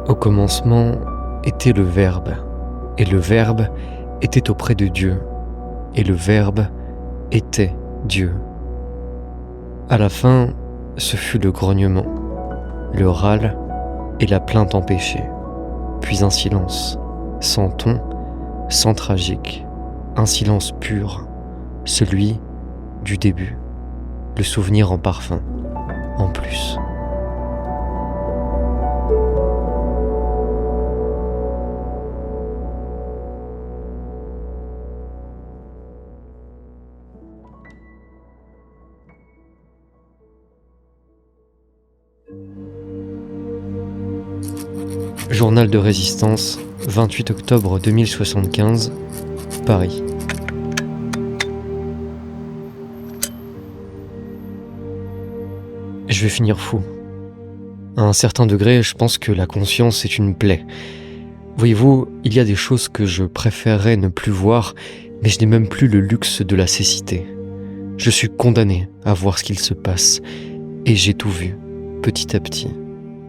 Au commencement était le Verbe, et le Verbe était auprès de Dieu, et le Verbe était Dieu. À la fin, ce fut le grognement, le râle et la plainte empêchée, puis un silence, sans ton, sans tragique, un silence pur, celui du début, le souvenir en parfum, en plus. Journal de résistance, 28 octobre 2075, Paris. Je vais finir fou. À un certain degré, je pense que la conscience est une plaie. Voyez-vous, il y a des choses que je préférerais ne plus voir, mais je n'ai même plus le luxe de la cécité. Je suis condamné à voir ce qu'il se passe, et j'ai tout vu, petit à petit.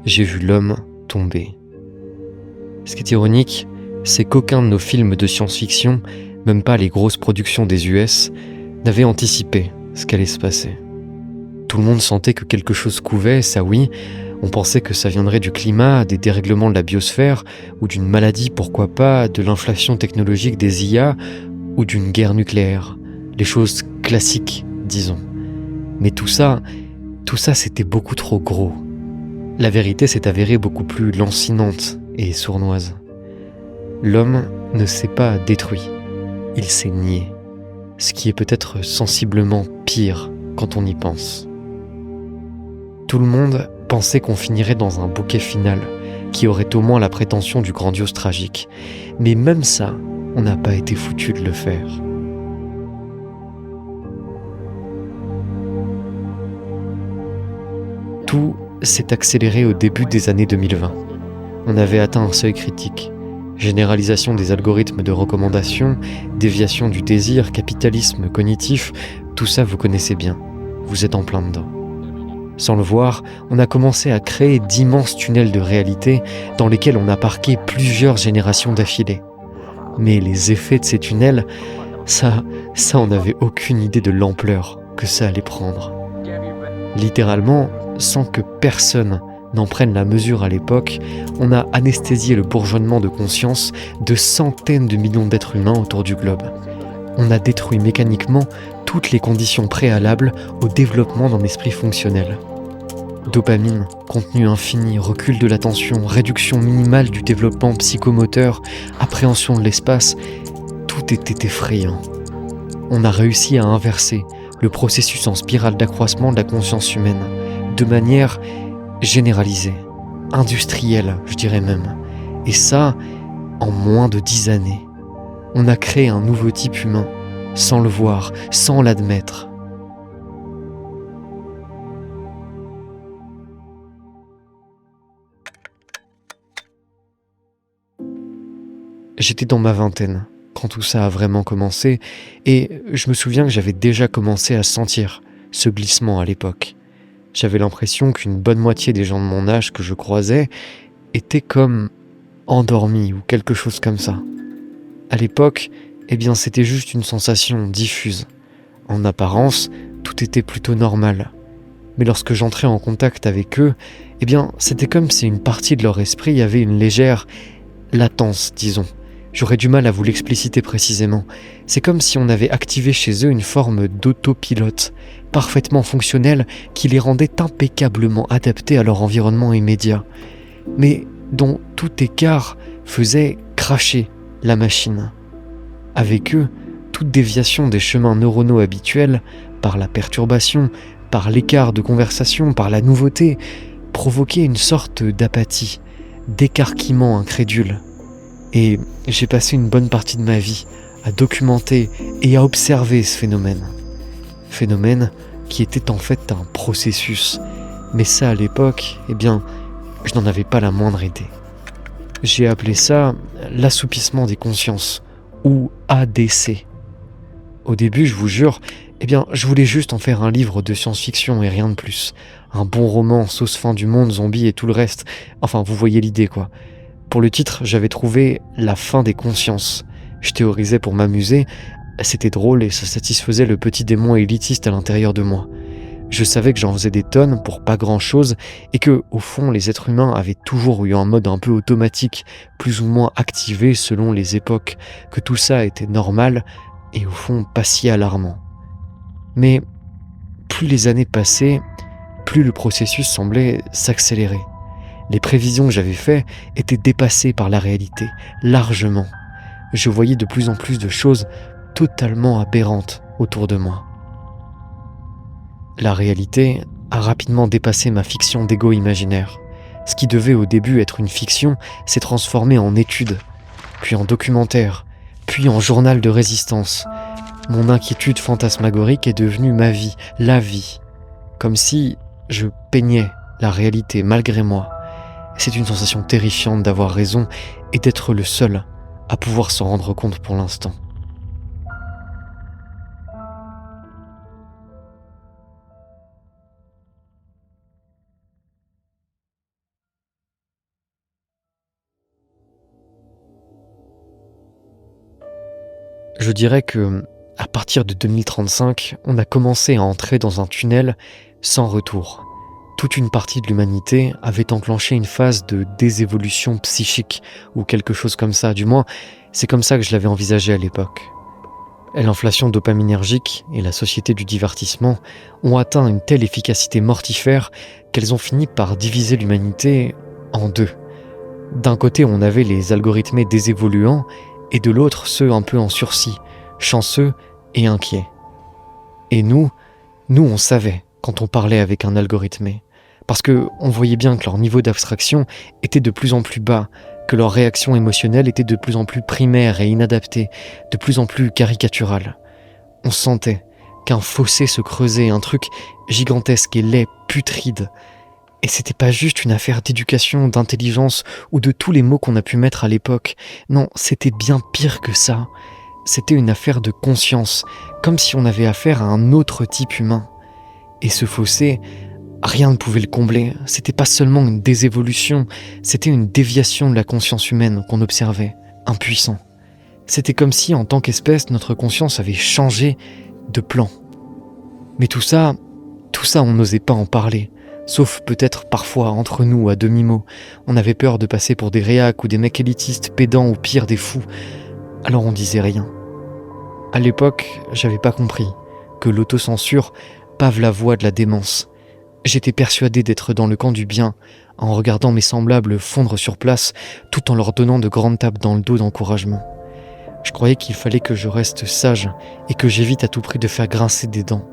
J'ai vu l'homme tomber. Ce qui est ironique, c'est qu'aucun de nos films de science-fiction, même pas les grosses productions des US, n'avait anticipé ce qu'allait se passer. Tout le monde sentait que quelque chose couvait, ça oui. On pensait que ça viendrait du climat, des dérèglements de la biosphère, ou d'une maladie, pourquoi pas, de l'inflation technologique des IA, ou d'une guerre nucléaire. Les choses classiques, disons. Mais tout ça c'était beaucoup trop gros. La vérité s'est avérée beaucoup plus lancinante et sournoise. L'homme ne s'est pas détruit, il s'est nié, ce qui est peut-être sensiblement pire quand on y pense. Tout le monde pensait qu'on finirait dans un bouquet final, qui aurait au moins la prétention du grandiose tragique, mais même ça, on n'a pas été foutu de le faire. Tout s'est accéléré au début des années 2020. On avait atteint un seuil critique. Généralisation des algorithmes de recommandation, déviation du désir, capitalisme cognitif, tout ça vous connaissez bien. Vous êtes en plein dedans. Sans le voir, on a commencé à créer d'immenses tunnels de réalité dans lesquels on a parqué plusieurs générations d'affilée. Mais les effets de ces tunnels, ça on n'avait aucune idée de l'ampleur que ça allait prendre. Littéralement, sans que personne n'en prenne la mesure à l'époque, on a anesthésié le bourgeonnement de conscience de centaines de millions d'êtres humains autour du globe. On a détruit mécaniquement toutes les conditions préalables au développement d'un esprit fonctionnel. Dopamine, contenu infini, recul de l'attention, réduction minimale du développement psychomoteur, appréhension de l'espace, tout était effrayant. On a réussi à inverser le processus en spirale d'accroissement de la conscience humaine, de manière généralisée, industrielle, je dirais même. Et ça, en moins de 10 années. On a créé un nouveau type humain, sans le voir, sans l'admettre. J'étais dans ma vingtaine, quand tout ça a vraiment commencé, et je me souviens que j'avais déjà commencé à sentir ce glissement à l'époque. J'avais l'impression qu'une bonne moitié des gens de mon âge que je croisais étaient comme endormis ou quelque chose comme ça. À l'époque, c'était juste une sensation diffuse. En apparence, tout était plutôt normal. Mais lorsque j'entrais en contact avec eux, c'était comme si une partie de leur esprit avait une légère latence, disons. J'aurais du mal à vous l'expliciter précisément. C'est comme si on avait activé chez eux une forme d'autopilote, parfaitement fonctionnelle, qui les rendait impeccablement adaptés à leur environnement immédiat, mais dont tout écart faisait cracher la machine. Avec eux, toute déviation des chemins neuronaux habituels, par la perturbation, par l'écart de conversation, par la nouveauté, provoquait une sorte d'apathie, d'écarquillement incrédule. Et j'ai passé une bonne partie de ma vie à documenter et à observer ce phénomène. Phénomène qui était en fait un processus. Mais ça, à l'époque, je n'en avais pas la moindre idée. J'ai appelé ça l'assoupissement des consciences, ou ADC. Au début, je vous jure, Eh bien, je voulais juste en faire un livre de science-fiction et rien de plus. Un bon roman, sauce fin du monde, zombies et tout le reste. Enfin, vous voyez l'idée, quoi. Pour le titre, j'avais trouvé La fin des consciences. Je théorisais pour m'amuser, c'était drôle et ça satisfaisait le petit démon élitiste à l'intérieur de moi. Je savais que j'en faisais des tonnes pour pas grand-chose et que, au fond, les êtres humains avaient toujours eu un mode un peu automatique, plus ou moins activé selon les époques, que tout ça était normal et au fond pas si alarmant. Mais plus les années passaient, plus le processus semblait s'accélérer. Les prévisions que j'avais faites étaient dépassées par la réalité, largement. Je voyais de plus en plus de choses totalement aberrantes autour de moi. La réalité a rapidement dépassé ma fiction d'ego imaginaire. Ce qui devait au début être une fiction s'est transformé en étude, puis en documentaire, puis en journal de résistance. Mon inquiétude fantasmagorique est devenue ma vie, la vie. Comme si je peignais la réalité malgré moi. C'est une sensation terrifiante d'avoir raison et d'être le seul à pouvoir s'en rendre compte pour l'instant. Je dirais que, à partir de 2035, on a commencé à entrer dans un tunnel sans retour. Toute une partie de l'humanité avait enclenché une phase de désévolution psychique, ou quelque chose comme ça, du moins, c'est comme ça que je l'avais envisagé à l'époque. L'inflation dopaminergique et la société du divertissement ont atteint une telle efficacité mortifère qu'elles ont fini par diviser l'humanité en deux. D'un côté, on avait les algorithmés désévoluants, et de l'autre, ceux un peu en sursis, chanceux et inquiets. Et nous, on savait quand on parlait avec un algorithmé, parce que on voyait bien que leur niveau d'abstraction était de plus en plus bas, que leur réaction émotionnelle était de plus en plus primaire et inadaptée, de plus en plus caricaturale. On sentait qu'un fossé se creusait, un truc gigantesque et laid, putride. Et c'était pas juste une affaire d'éducation, d'intelligence ou de tous les mots qu'on a pu mettre à l'époque. Non, c'était bien pire que ça. C'était une affaire de conscience, comme si on avait affaire à un autre type humain. Et ce fossé, rien ne pouvait le combler. C'était pas seulement une désévolution, c'était une déviation de la conscience humaine qu'on observait, impuissant. C'était comme si, en tant qu'espèce, notre conscience avait changé de plan. Mais tout ça, on n'osait pas en parler. Sauf peut-être parfois entre nous, à demi-mot. On avait peur de passer pour des réacs ou des mecs élitistes, pédants ou pire des fous. Alors on disait rien. À l'époque, j'avais pas compris que l'autocensure pave la voie de la démence. J'étais persuadé d'être dans le camp du bien, en regardant mes semblables fondre sur place, tout en leur donnant de grandes tapes dans le dos d'encouragement. Je croyais qu'il fallait que je reste sage et que j'évite à tout prix de faire grincer des dents.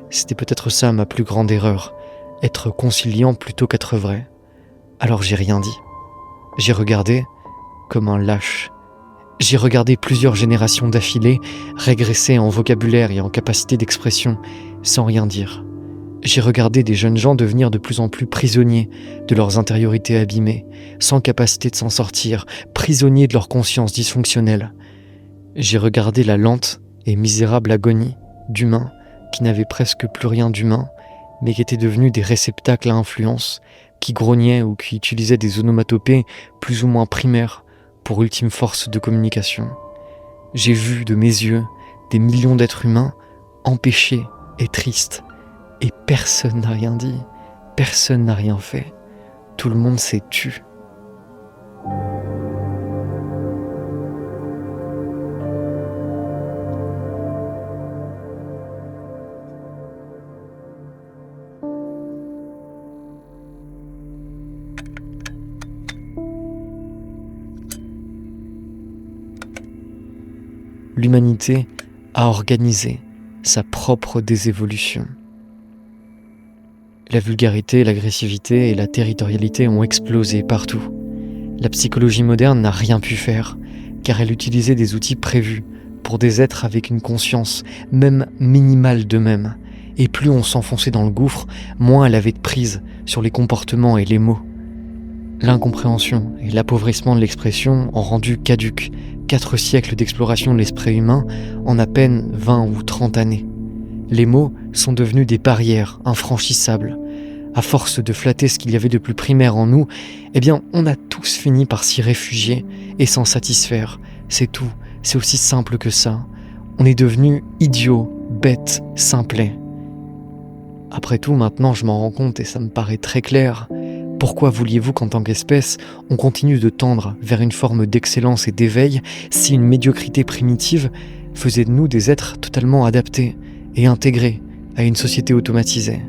C'était peut-être ça ma plus grande erreur. Être conciliant plutôt qu'être vrai. Alors j'ai rien dit. J'ai regardé comme un lâche. J'ai regardé plusieurs générations d'affilée régresser en vocabulaire et en capacité d'expression sans rien dire. J'ai regardé des jeunes gens devenir de plus en plus prisonniers de leurs intériorités abîmées, sans capacité de s'en sortir, prisonniers de leur conscience dysfonctionnelle. J'ai regardé la lente et misérable agonie d'humains qui n'avaient presque plus rien d'humain, mais qui étaient devenus des réceptacles à influence, qui grognaient ou qui utilisaient des onomatopées plus ou moins primaires pour ultime force de communication. J'ai vu de mes yeux des millions d'êtres humains empêchés et tristes, et personne n'a rien dit, personne n'a rien fait. Tout le monde s'est tu. L'humanité a organisé sa propre désévolution. La vulgarité, l'agressivité et la territorialité ont explosé partout. La psychologie moderne n'a rien pu faire, car elle utilisait des outils prévus pour des êtres avec une conscience, même minimale d'eux-mêmes. Et plus on s'enfonçait dans le gouffre, moins elle avait de prise sur les comportements et les mots. L'incompréhension et l'appauvrissement de l'expression ont rendu caduques 4 siècles d'exploration de l'esprit humain en à peine 20 ou 30 années. Les mots sont devenus des barrières infranchissables. À force de flatter ce qu'il y avait de plus primaire en nous, eh bien, on a tous fini par s'y réfugier et s'en satisfaire. C'est tout, c'est aussi simple que ça. On est devenus idiots, bêtes, simplets. Après tout, maintenant, je m'en rends compte et ça me paraît très clair. Pourquoi vouliez-vous qu'en tant qu'espèce, on continue de tendre vers une forme d'excellence et d'éveil si une médiocrité primitive faisait de nous des êtres totalement adaptés et intégrés à une société automatisée?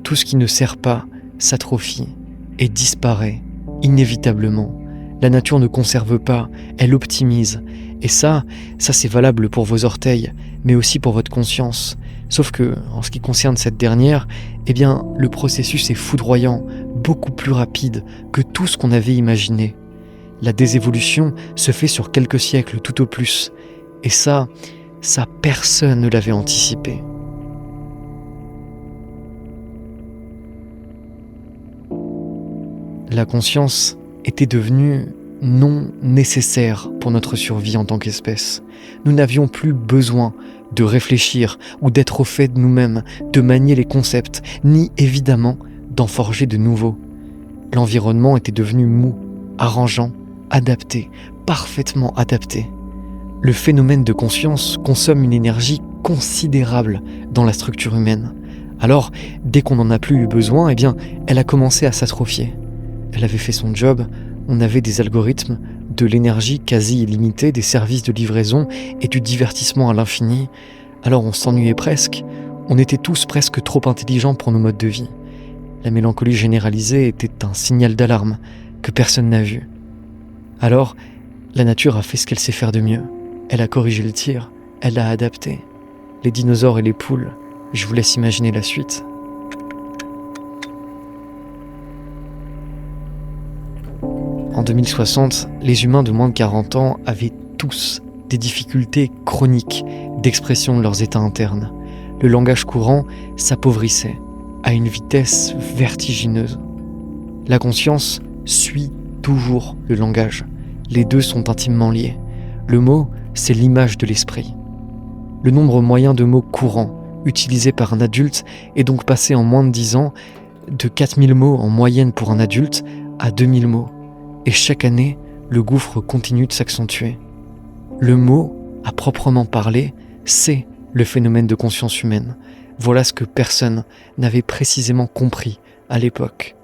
Tout ce qui ne sert pas s'atrophie et disparaît inévitablement. La nature ne conserve pas, elle optimise. Et ça c'est valable pour vos orteils, mais aussi pour votre conscience. Sauf que, en ce qui concerne cette dernière, eh bien, le processus est foudroyant, beaucoup plus rapide que tout ce qu'on avait imaginé. La désévolution se fait sur quelques siècles tout au plus. Et ça personne ne l'avait anticipé. La conscience était devenue non nécessaire pour notre survie en tant qu'espèce. Nous n'avions plus besoin de réfléchir ou d'être au fait de nous-mêmes, de manier les concepts, ni évidemment d'en forger de nouveaux. L'environnement était devenu mou, arrangeant, adapté, parfaitement adapté. Le phénomène de conscience consomme une énergie considérable dans la structure humaine. Alors, dès qu'on n'en a plus eu besoin, eh bien, elle a commencé à s'atrophier. Elle avait fait son job, on avait des algorithmes, de l'énergie quasi illimitée, des services de livraison et du divertissement à l'infini. Alors on s'ennuyait presque, on était tous presque trop intelligents pour nos modes de vie. La mélancolie généralisée était un signal d'alarme que personne n'a vu. Alors, la nature a fait ce qu'elle sait faire de mieux. Elle a corrigé le tir, elle l'a adapté. Les dinosaures et les poules, je vous laisse imaginer la suite. En 2060, les humains de moins de 40 ans avaient tous des difficultés chroniques d'expression de leurs états internes. Le langage courant s'appauvrissait à une vitesse vertigineuse. La conscience suit toujours le langage. Les deux sont intimement liés. Le mot, c'est l'image de l'esprit. Le nombre moyen de mots courants utilisés par un adulte est donc passé en moins de 10 ans de 4000 mots en moyenne pour un adulte à 2000 mots. Et chaque année, le gouffre continue de s'accentuer. Le mot, à proprement parler, c'est le phénomène de conscience humaine. Voilà ce que personne n'avait précisément compris à l'époque.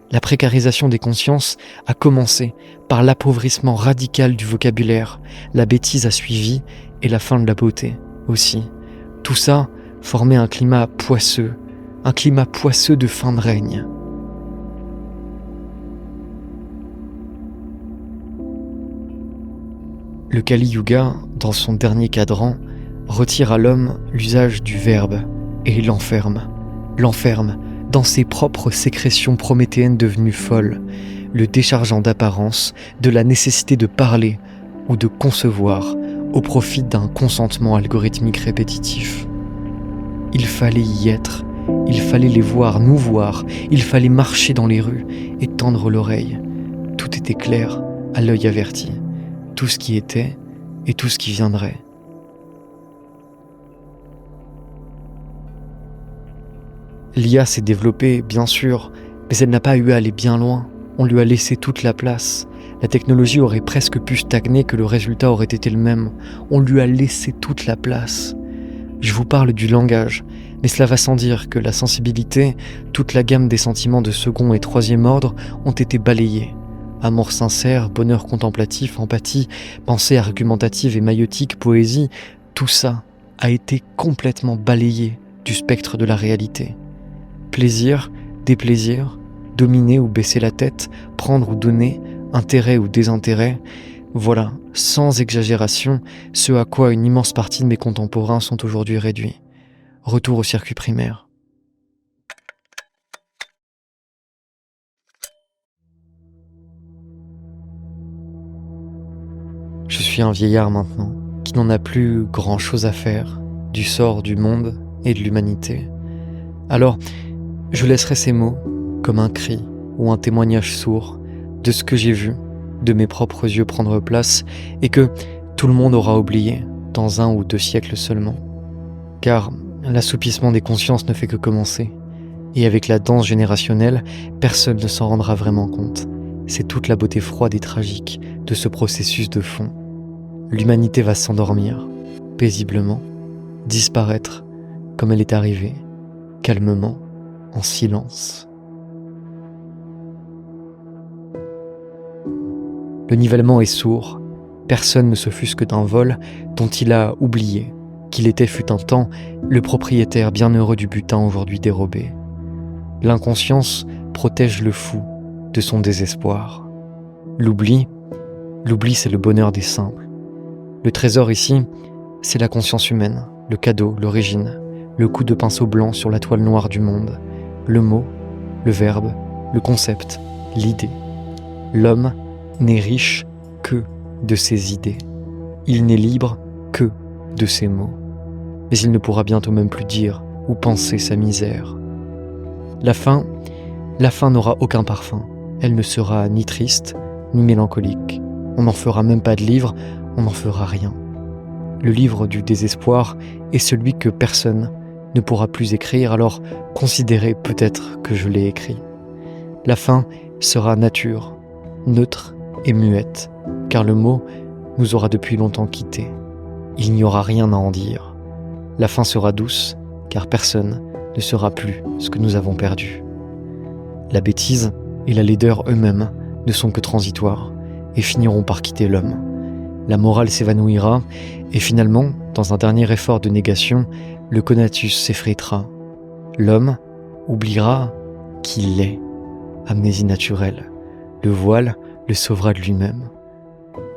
La précarisation des consciences a commencé par l'appauvrissement radical du vocabulaire, la bêtise a suivi et la fin de la beauté aussi. Tout ça formait un climat poisseux de fin de règne. Le Kali Yuga, dans son dernier cadran, retire à l'homme l'usage du verbe et l'enferme. L'enferme dans ses propres sécrétions prométhéennes devenues folles, le déchargeant d'apparence de la nécessité de parler ou de concevoir au profit d'un consentement algorithmique répétitif. Il fallait y être, il fallait les voir, nous voir, il fallait marcher dans les rues et tendre l'oreille. Tout était clair à l'œil averti. Tout ce qui était et tout ce qui viendrait. L'IA s'est développée, bien sûr, mais elle n'a pas eu à aller bien loin. On lui a laissé toute la place. La technologie aurait presque pu stagner que le résultat aurait été le même. On lui a laissé toute la place. Je vous parle du langage, mais cela va sans dire que la sensibilité, toute la gamme des sentiments de second et troisième ordre ont été balayés. Amour sincère, bonheur contemplatif, empathie, pensée argumentative et maïeutique, poésie, tout ça a été complètement balayé du spectre de la réalité. Plaisir, déplaisir, dominer ou baisser la tête, prendre ou donner, intérêt ou désintérêt, voilà, sans exagération, ce à quoi une immense partie de mes contemporains sont aujourd'hui réduits. Retour au circuit primaire. Je suis un vieillard maintenant, qui n'en a plus grand-chose à faire du sort du monde et de l'humanité. Alors, je laisserai ces mots comme un cri ou un témoignage sourd de ce que j'ai vu, de mes propres yeux prendre place et que tout le monde aura oublié dans 1 ou 2 siècles seulement. Car l'assoupissement des consciences ne fait que commencer. Et avec la danse générationnelle, personne ne s'en rendra vraiment compte. C'est toute la beauté froide et tragique de ce processus de fond. L'humanité va s'endormir, paisiblement, disparaître comme elle est arrivée, calmement, en silence. Le nivellement est sourd, personne ne s'offusque d'un vol dont il a oublié qu'il était fut un temps le propriétaire bienheureux du butin aujourd'hui dérobé. L'inconscience protège le fou de son désespoir. L'oubli c'est le bonheur des simples. Le trésor ici, c'est la conscience humaine, le cadeau, l'origine, le coup de pinceau blanc sur la toile noire du monde, le mot, le verbe, le concept, l'idée. L'homme n'est riche que de ses idées. Il n'est libre que de ses mots. Mais il ne pourra bientôt même plus dire ou penser sa misère. La fin n'aura aucun parfum. Elle ne sera ni triste, ni mélancolique. On n'en fera même pas de livre, on n'en fera rien. Le livre du désespoir est celui que personne ne pourra plus écrire, alors considérez peut-être que je l'ai écrit. La fin sera nature, neutre et muette, car le mot nous aura depuis longtemps quittés. Il n'y aura rien à en dire. La fin sera douce, car personne ne sera plus ce que nous avons perdu. La bêtise et la laideur eux-mêmes ne sont que transitoires et finiront par quitter l'homme. La morale s'évanouira et finalement, dans un dernier effort de négation, le conatus s'effritera. L'homme oubliera qu'il est. Amnésie naturelle. Le voile le sauvera de lui-même.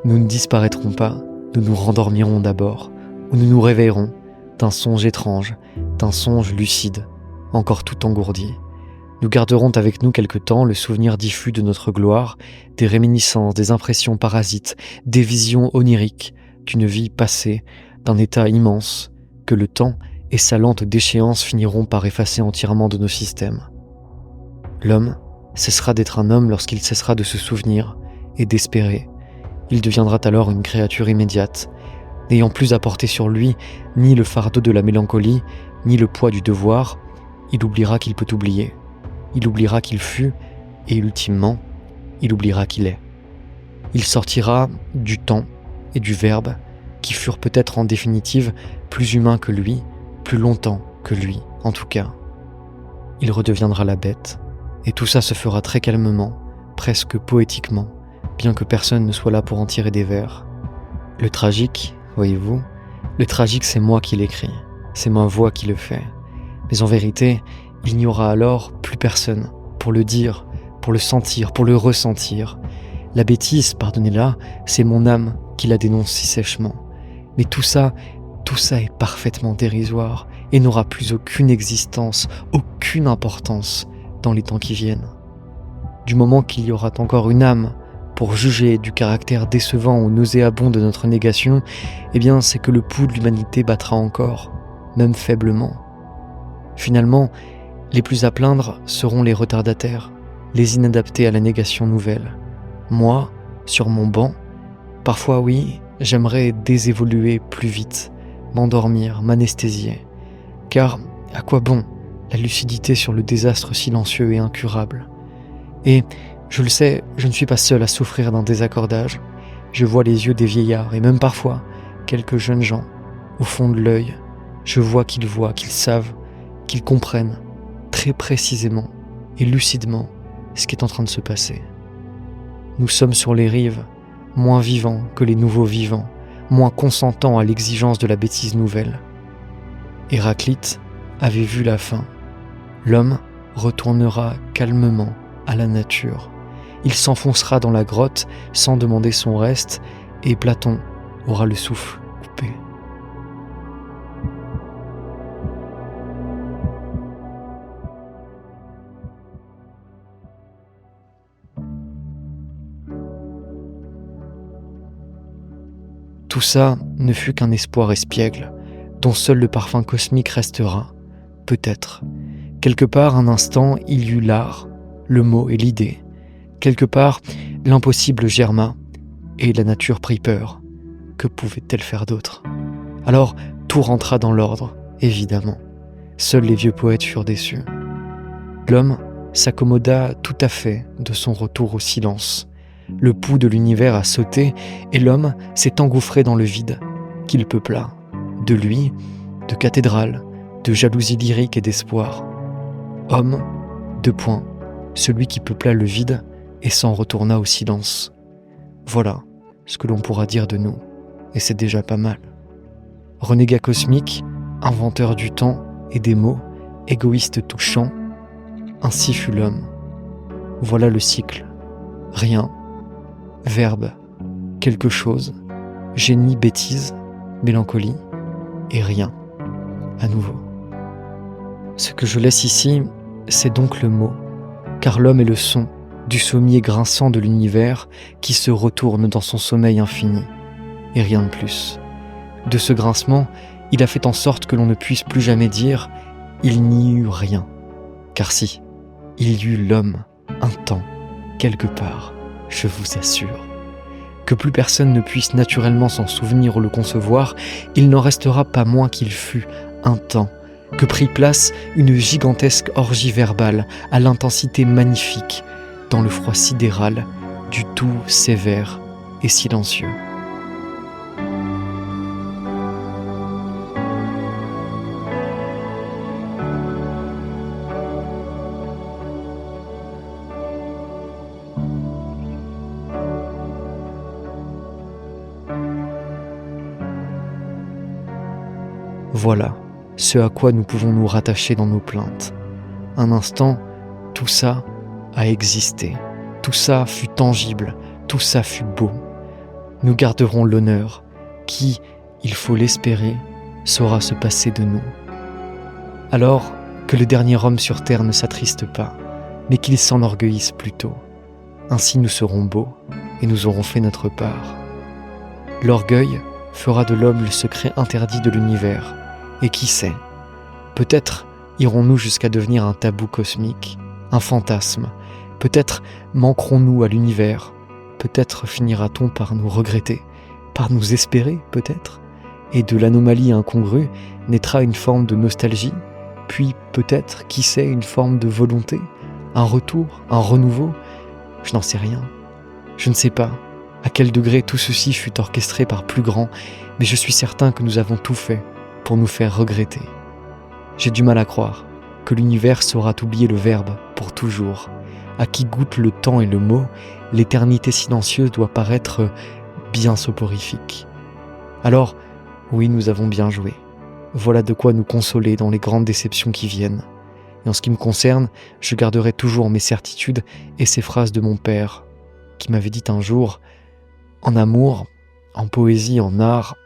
Nous ne disparaîtrons pas, nous nous rendormirons d'abord, ou nous nous réveillerons d'un songe étrange, d'un songe lucide, encore tout engourdi. Nous garderons avec nous quelque temps le souvenir diffus de notre gloire, des réminiscences, des impressions parasites, des visions oniriques d'une vie passée, d'un état immense, que le temps et sa lente déchéance finiront par effacer entièrement de nos systèmes. L'homme cessera d'être un homme lorsqu'il cessera de se souvenir et d'espérer. Il deviendra alors une créature immédiate, n'ayant plus à porter sur lui ni le fardeau de la mélancolie, ni le poids du devoir. Il oubliera qu'il peut oublier. Il oubliera qu'il fut, et ultimement, il oubliera qu'il est. Il sortira du temps et du verbe, qui furent peut-être en définitive plus humains que lui, plus longtemps que lui, en tout cas. Il redeviendra la bête, et tout ça se fera très calmement, presque poétiquement, bien que personne ne soit là pour en tirer des vers. Le tragique, voyez-vous, le tragique c'est moi qui l'écris, c'est ma voix qui le fait. Mais en vérité, il n'y aura alors plus personne pour le dire, pour le sentir, pour le ressentir. La bêtise, pardonnez-la, c'est mon âme qui la dénonce si sèchement. Mais tout ça est parfaitement dérisoire et n'aura plus aucune existence, aucune importance dans les temps qui viennent. Du moment qu'il y aura encore une âme pour juger du caractère décevant ou nauséabond de notre négation, eh bien c'est que le pouls de l'humanité battra encore, même faiblement. Finalement, les plus à plaindre seront les retardataires, les inadaptés à la négation nouvelle. Moi, sur mon banc, parfois oui, j'aimerais désévoluer plus vite, m'endormir, m'anesthésier. Car à quoi bon la lucidité sur le désastre silencieux et incurable? Et je le sais, je ne suis pas seul à souffrir d'un désaccordage. Je vois les yeux des vieillards et même parfois quelques jeunes gens au fond de l'œil. Je vois qu'ils savent, qu'ils comprennent très précisément et lucidement ce qui est en train de se passer. Nous sommes sur les rives, moins vivants que les nouveaux vivants, moins consentants à l'exigence de la bêtise nouvelle. Héraclite avait vu la fin. L'homme retournera calmement à la nature. Il s'enfoncera dans la grotte sans demander son reste et Platon aura le souffle coupé. Tout ça ne fut qu'un espoir espiègle, dont seul le parfum cosmique restera, peut-être. Quelque part, un instant, il y eut l'art, le mot et l'idée. Quelque part, l'impossible germa, et la nature prit peur. Que pouvait-elle faire d'autre? Alors, tout rentra dans l'ordre, évidemment. Seuls les vieux poètes furent déçus. L'homme s'accommoda tout à fait de son retour au silence. Le pouls de l'univers a sauté et l'homme s'est engouffré dans le vide qu'il peupla. De lui, de cathédrales, de jalousie lyrique et d'espoir. Homme, celui qui peupla le vide et s'en retourna au silence. Voilà ce que l'on pourra dire de nous, et c'est déjà pas mal. Renégat cosmique, inventeur du temps et des mots, égoïste touchant, ainsi fut l'homme. Voilà le cycle. Rien, verbe, quelque chose, génie, bêtise, mélancolie, et rien, à nouveau. Ce que je laisse ici, c'est donc le mot, car l'homme est le son du sommier grinçant de l'univers qui se retourne dans son sommeil infini, et rien de plus. De ce grincement, il a fait en sorte que l'on ne puisse plus jamais dire « il n'y eut rien ». Car si, il y eut l'homme, un temps, quelque part, je vous assure. Que plus personne ne puisse naturellement s'en souvenir ou le concevoir, il n'en restera pas moins qu'il fut un temps, que prit place une gigantesque orgie verbale à l'intensité magnifique, dans le froid sidéral du tout sévère et silencieux. Voilà ce à quoi nous pouvons nous rattacher dans nos plaintes. Un instant, tout ça a existé, tout ça fut tangible, tout ça fut beau. Nous garderons l'honneur qui, il faut l'espérer, saura se passer de nous. Alors que le dernier homme sur terre ne s'attriste pas, mais qu'il s'enorgueillisse plutôt. Ainsi nous serons beaux et nous aurons fait notre part. L'orgueil fera de l'homme le secret interdit de l'univers. Et qui sait, peut-être irons-nous jusqu'à devenir un tabou cosmique, un fantasme. Peut-être manquerons-nous à l'univers. Peut-être finira-t-on par nous regretter, par nous espérer peut-être. Et de l'anomalie incongrue naîtra une forme de nostalgie, puis peut-être, qui sait, une forme de volonté, un retour, un renouveau. Je n'en sais rien. Je ne sais pas à quel degré tout ceci fut orchestré par plus grand, mais je suis certain que nous avons tout fait pour nous faire regretter. J'ai du mal à croire que l'univers saura oublier le verbe pour toujours. À qui goûte le temps et le mot, l'éternité silencieuse doit paraître bien soporifique. Alors, oui, nous avons bien joué. Voilà de quoi nous consoler dans les grandes déceptions qui viennent. Et en ce qui me concerne, je garderai toujours mes certitudes et ces phrases de mon père, qui m'avait dit un jour, en amour, en poésie, en art,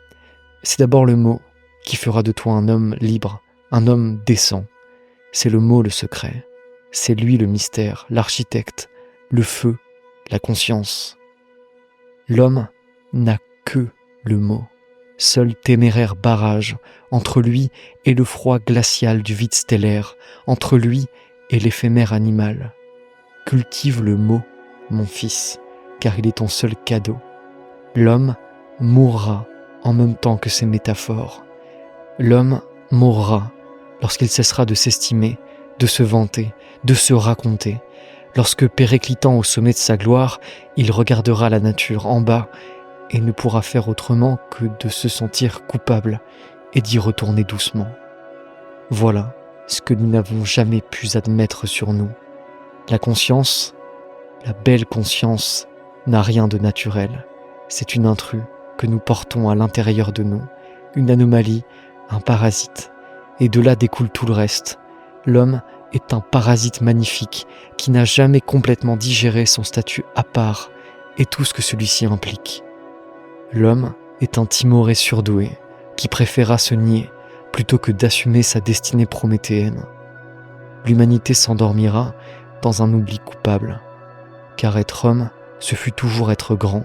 c'est d'abord le mot qui fera de toi un homme libre, un homme décent. C'est le mot le secret. C'est lui le mystère, l'architecte, le feu, la conscience. L'homme n'a que le mot, seul téméraire barrage entre lui et le froid glacial du vide stellaire, entre lui et l'éphémère animal. Cultive le mot, mon fils, car il est ton seul cadeau. L'homme mourra en même temps que ses métaphores. L'homme mourra lorsqu'il cessera de s'estimer, de se vanter, de se raconter. Lorsque, périclitant au sommet de sa gloire, il regardera la nature en bas et ne pourra faire autrement que de se sentir coupable et d'y retourner doucement. Voilà ce que nous n'avons jamais pu admettre sur nous. La conscience, la belle conscience, n'a rien de naturel. C'est une intrus que nous portons à l'intérieur de nous, une anomalie, un parasite, et de là découle tout le reste. L'homme est un parasite magnifique qui n'a jamais complètement digéré son statut à part et tout ce que celui-ci implique. L'homme est un timoré surdoué qui préféra se nier plutôt que d'assumer sa destinée prométhéenne. L'humanité s'endormira dans un oubli coupable, car être homme, ce fut toujours être grand,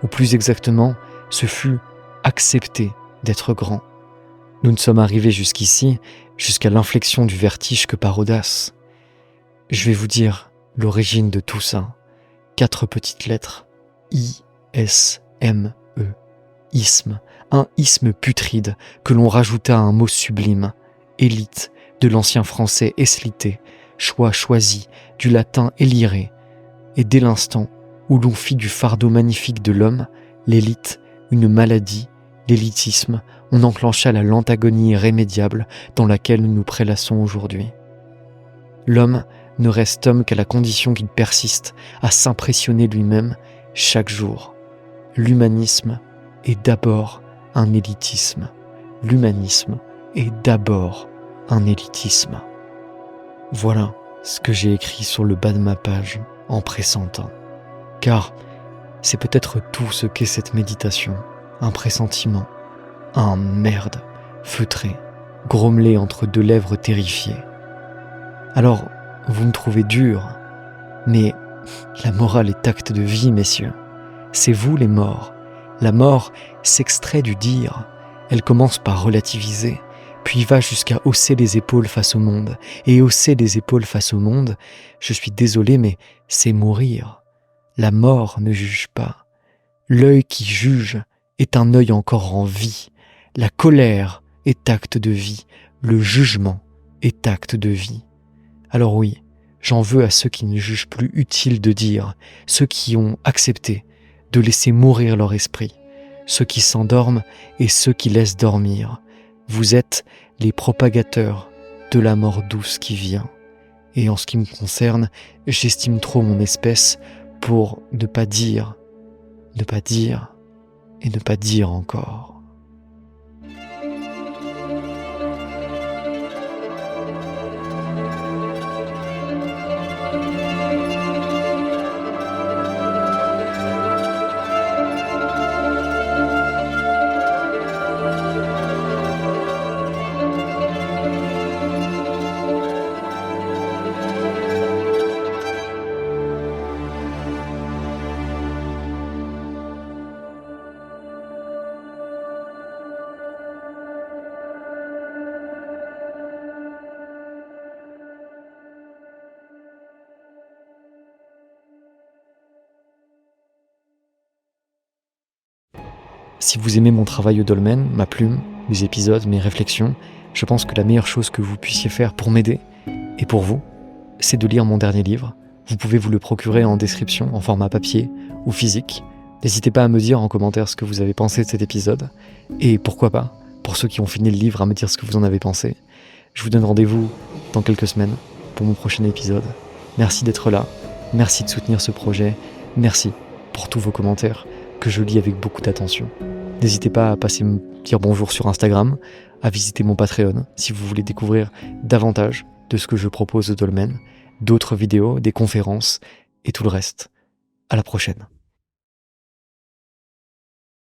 ou plus exactement, ce fut accepter d'être grand. Nous ne sommes arrivés jusqu'ici, jusqu'à l'inflexion du vertige que par audace. Je vais vous dire l'origine de tout ça. 4 petites lettres. I-S-M-E. Isme. Un isme putride que l'on rajouta à un mot sublime. Élite, de l'ancien français eslité, choix choisi, du latin éliré, et dès l'instant où l'on fit du fardeau magnifique de l'homme, l'élite, une maladie, l'élitisme, on enclencha la lente agonie irrémédiable dans laquelle nous nous prélassons aujourd'hui. L'homme ne reste homme qu'à la condition qu'il persiste à s'impressionner lui-même chaque jour. L'humanisme est d'abord un élitisme. L'humanisme est d'abord un élitisme. Voilà ce que j'ai écrit sur le bas de ma page en pressentant. Car c'est peut-être tout ce qu'est cette méditation, un pressentiment, un merde feutré, grommelé entre deux lèvres terrifiées. Alors, vous me trouvez dur, mais la morale est acte de vie, messieurs. C'est vous les morts. La mort s'extrait du dire. Elle commence par relativiser, puis va jusqu'à hausser les épaules face au monde. Et hausser les épaules face au monde, je suis désolé, mais c'est mourir. La mort ne juge pas. L'œil qui juge est un œil encore en vie. La colère est acte de vie. Le jugement est acte de vie. Alors oui, j'en veux à ceux qui ne jugent plus utile de dire, ceux qui ont accepté de laisser mourir leur esprit, ceux qui s'endorment et ceux qui laissent dormir. Vous êtes les propagateurs de la mort douce qui vient. Et en ce qui me concerne, j'estime trop mon espèce pour ne pas dire et ne pas dire encore. Si vous aimez mon travail au dolmen, ma plume, mes épisodes, mes réflexions, je pense que la meilleure chose que vous puissiez faire pour m'aider, et pour vous, c'est de lire mon dernier livre. Vous pouvez vous le procurer en description, en format papier ou physique. N'hésitez pas à me dire en commentaire ce que vous avez pensé de cet épisode, et pourquoi pas, pour ceux qui ont fini le livre, à me dire ce que vous en avez pensé. Je vous donne rendez-vous dans quelques semaines pour mon prochain épisode. Merci d'être là, merci de soutenir ce projet, merci pour tous vos commentaires que je lis avec beaucoup d'attention. N'hésitez pas à passer me dire bonjour sur Instagram, à visiter mon Patreon si vous voulez découvrir davantage de ce que je propose au dolmen, d'autres vidéos, des conférences et tout le reste. À la prochaine.